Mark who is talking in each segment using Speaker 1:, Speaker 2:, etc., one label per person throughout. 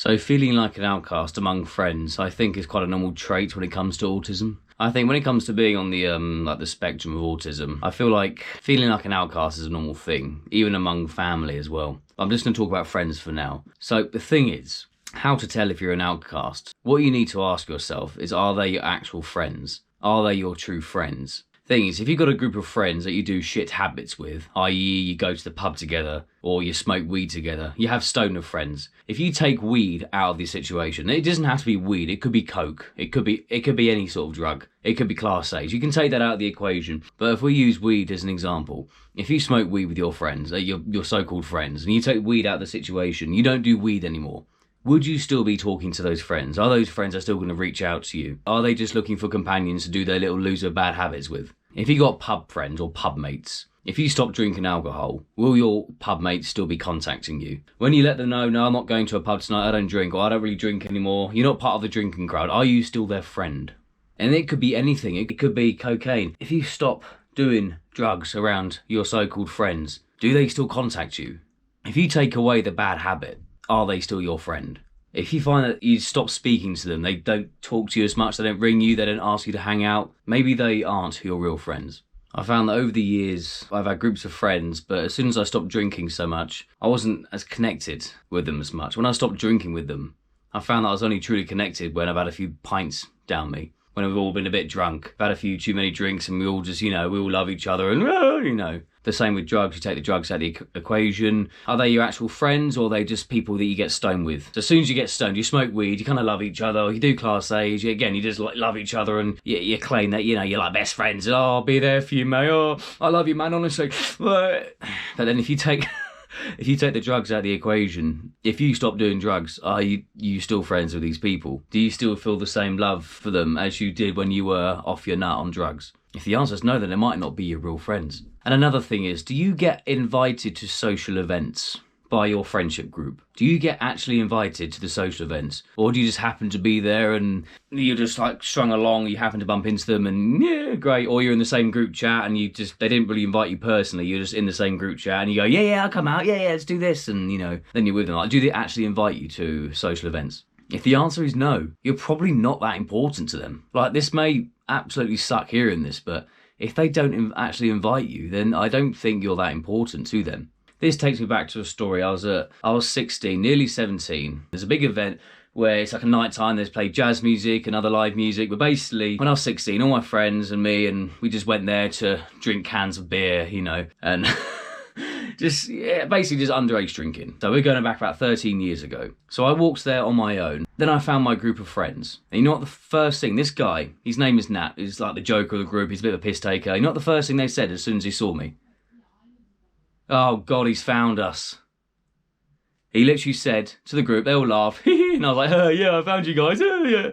Speaker 1: So feeling like an outcast among friends, I think is quite a normal trait when it comes to autism. I think when it comes to being on the the spectrum of autism, I feel like feeling like an outcast is a normal thing, even among family as well. I'm just going to talk about friends for now. So the thing is, how to tell if you're an outcast. What you need to ask yourself is, are they your actual friends? Are they your true friends? Thing is, if you've got a group of friends that you do shit habits with, i.e. you go to the pub together or you smoke weed together, you have stoner friends. If you take weed out of the situation, it doesn't have to be weed, it could be coke, it could be any sort of drug, it could be class A's. You can take that out of the equation. But if we use weed as an example, if you smoke weed with your friends, your so-called friends, and you take weed out of the situation, you don't do weed anymore. Would you still be talking to those friends? Are those friends still going to reach out to you? Are they just looking for companions to do their little loser bad habits with? If you got pub friends or pub mates, if you stop drinking alcohol, will your pub mates still be contacting you? When you let them know, no, I'm not going to a pub tonight, I don't drink, or I don't really drink anymore, you're not part of the drinking crowd, are you still their friend? And it could be anything, it could be cocaine. If you stop doing drugs around your so-called friends, do they still contact you? If you take away the bad habit, are they still your friend? If you find that you stop speaking to them, they don't talk to you as much, they don't ring you, they don't ask you to hang out, maybe they aren't your real friends. I found that over the years, I've had groups of friends, but as soon as I stopped drinking so much, I wasn't as connected with them as much. When I stopped drinking with them, I found that I was only truly connected when I've had a few pints down me. When we've all been a bit drunk, had a few too many drinks, and we all just, we all love each other, and, The same with drugs, you take the drugs out of the equation. Are they your actual friends, or are they just people that you get stoned with? So as soon as you get stoned, you smoke weed, you kind of love each other, you do class A's, you just love each other, and you claim that, you're like best friends. Oh, I'll be there for you, mate. Oh, I love you, man, honestly. But then if you take the drugs out of the equation, if you stop doing drugs, are you still friends with these people? Do you still feel the same love for them as you did when you were off your nut on drugs? If the answer is no, then it might not be your real friends. And another thing is, do you get invited to social events by your friendship group? Do you get actually invited to the social events? Or do you just happen to be there and you're just like strung along, you happen to bump into them and yeah, great. Or you're in the same group chat and they didn't really invite you personally, you're just in the same group chat and you go, yeah, I'll come out, yeah, let's do this. And then you're with them. Like, do they actually invite you to social events? If the answer is no, you're probably not that important to them. Like, this may absolutely suck hearing this, but if they don't actually invite you, then I don't think you're that important to them. This takes me back to a story. I was 16, nearly 17. There's a big event where it's like a night time, there's played jazz music and other live music. But basically, when I was 16, all my friends and me, and we just went there to drink cans of beer, and basically just underage drinking. So we're going back about 13 years ago. So I walked there on my own. Then I found my group of friends. And you know what the first thing, this guy, his name is Nat, he's like the joker of the group, he's a bit of a piss taker. You know what the first thing they said as soon as he saw me? Oh God, he's found us. He literally said to the group, they all laughed, and I was like, yeah, I found you guys, yeah.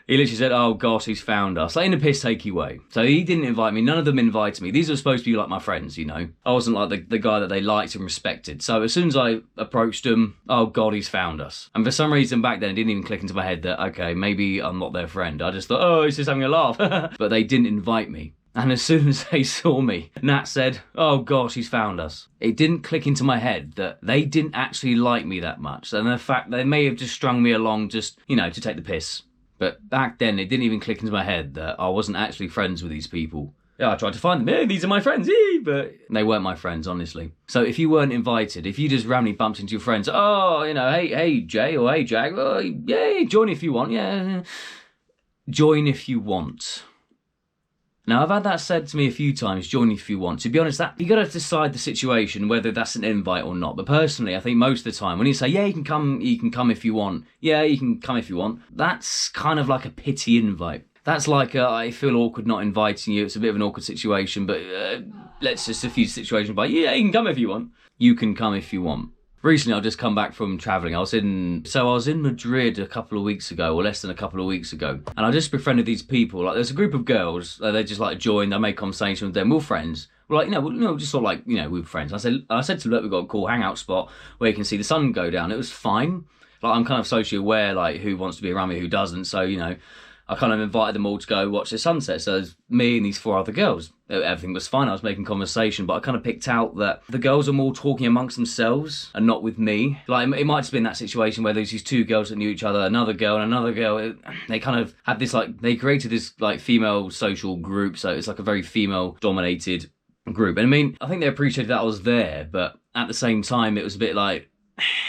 Speaker 1: He literally said, oh gosh, he's found us, like in a piss-takey way. So he didn't invite me, none of them invited me. These are supposed to be like my friends, I wasn't like the guy that they liked and respected. So as soon as I approached them, oh God, he's found us. And for some reason back then, it didn't even click into my head that, okay, maybe I'm not their friend. I just thought, oh, he's just having a laugh. But they didn't invite me. And as soon as they saw me, Nat said, oh gosh, he's found us. It didn't click into my head that they didn't actually like me that much. And the fact they may have just strung me along just, to take the piss. But back then, it didn't even click into my head that I wasn't actually friends with these people. Yeah, I tried to find them. Yeah, these are my friends. But they weren't my friends, honestly. So if you weren't invited, if you just randomly bumped into your friends, oh, hey, Jay or hey, Jack, oh, yeah, join if you want. Yeah, join if you want. Now, I've had that said to me a few times, join if you want. To be honest, you got to decide the situation, whether that's an invite or not. But personally, I think most of the time, when you say, yeah, you can come if you want. Yeah, you can come if you want. That's kind of like a pity invite. That's like, I feel awkward not inviting you. It's a bit of an awkward situation, but let's just diffuse the situation by, yeah, you can come if you want. You can come if you want. Recently, I've just come back from travelling. I was in Madrid a couple of weeks ago, or less than a couple of weeks ago. And I just befriended these people. Like, there's a group of girls, they just like joined, I made conversation with them, we're all friends. We're like, just sort of like, we're friends. I said to them, look, we've got a cool hangout spot where you can see the sun go down. It was fine. Like, I'm kind of socially aware, like, who wants to be around me, who doesn't. So, I kind of invited them all to go watch the sunset. So it was me and these 4 other girls. Everything was fine. I was making conversation, but I kind of picked out that the girls are more talking amongst themselves and not with me. Like, it might have been that situation where there's these 2 girls that knew each other, another girl and another girl. They kind of had this, like, they created this, like, female social group. So it's like a very female dominated group. And I mean, I think they appreciated that I was there, but at the same time, it was a bit like,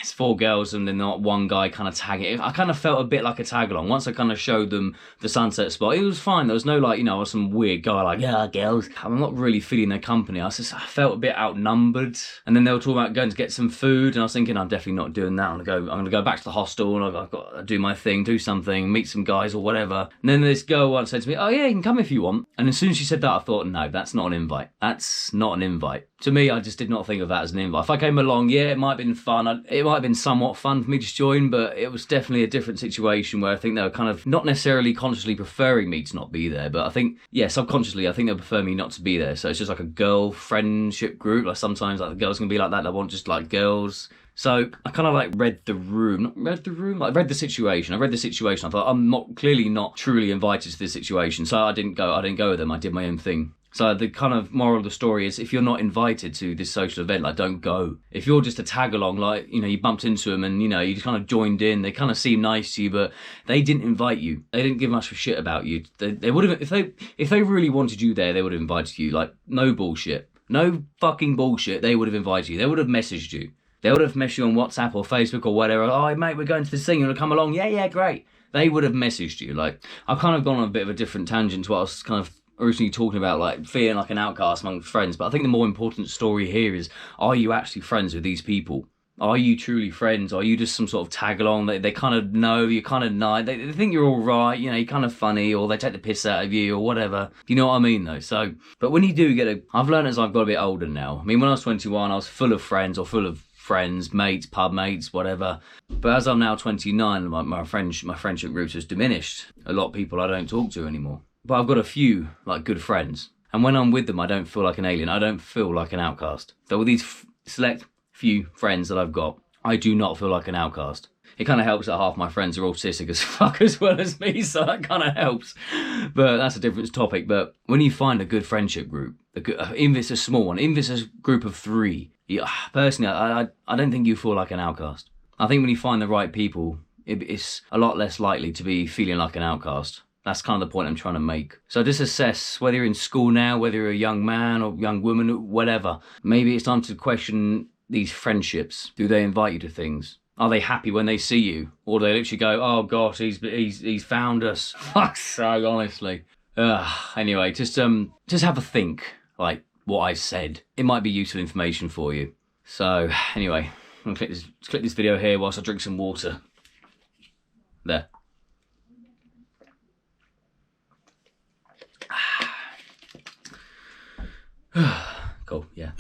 Speaker 1: it's 4 girls and then not one guy kind of tagging. I kind of felt a bit like a tag along. Once I kind of showed them the sunset spot, it was fine. There was no, like, you know, some weird guy like, yeah, girls. I'm not really feeling their company. I felt a bit outnumbered. And then they were talking about going to get some food, and I was thinking, I'm definitely not doing that. I'm gonna go back to the hostel, and I've got to do my thing, do something, meet some guys or whatever. And then this girl once said to me, oh yeah, you can come if you want. And as soon as she said that, I thought, no, that's not an invite. That's not an invite. To me, I just did not think of that as an invite. If I came along, yeah, it might have been fun. It might have been somewhat fun for me to join, but it was definitely a different situation where I think they were kind of not necessarily consciously preferring me to not be there, but I think, yeah, subconsciously, I think they prefer me not to be there. So it's just like a girl friendship group. Like sometimes like the girls can be like that. They want just like girls. So I kind of like read the situation. I read the situation. I thought, I'm clearly not truly invited to this situation. So I didn't go with them. I did my own thing. So the kind of moral of the story is, if you're not invited to this social event, like, don't go. If you're just a tag along, like, you know, you bumped into them and, you know, you just kind of joined in, they kind of seem nice to you, but they didn't invite you. They didn't give much of a shit about you. They would have, if they really wanted you there, they would have invited you. Like, no bullshit. No fucking bullshit. They would have invited you. They would have messaged you. They would have messaged you on WhatsApp or Facebook or whatever. Oh, mate, we're going to this thing. You want to come along? Yeah, great. They would have messaged you. Like, I've kind of gone on a bit of a different tangent to what I was kind of originally talking about, like feeling like an outcast among friends. But I think the more important story here is, are you actually friends with these people? Are you truly friends? Are you just some sort of tag along? They kind of know, you're kind of nice. They think you're all right, you know, you're kind of funny, or they take the piss out of you or whatever. You know what I mean, though? So, but when you do I've learned as I've got a bit older now. I mean, when I was 21, I was full of friends, mates, pub mates, whatever. But as I'm now 29, my friendship groups has diminished. A lot of people I don't talk to anymore. But I've got a few, like, good friends. And when I'm with them, I don't feel like an alien. I don't feel like an outcast. So with these select few friends that I've got, I do not feel like an outcast. It kind of helps that half my friends are autistic as fuck as well as me, so that kind of helps. But that's a different topic. But when you find a good friendship group, even if it's a small one, even if it's a group of 3, personally, I don't think you feel like an outcast. I think when you find the right people, it's a lot less likely to be feeling like an outcast. That's kind of the point I'm trying to make. So just assess whether you're in school now, whether you're a young man or young woman, whatever. Maybe it's time to question these friendships. Do they invite you to things? Are they happy when they see you? Or do they literally go, oh gosh, he's found us. Fuck's sake, honestly. Anyway, just have a think, like what I said. It might be useful information for you. So anyway, I'm gonna click this video here whilst I drink some water. There. Cool, yeah.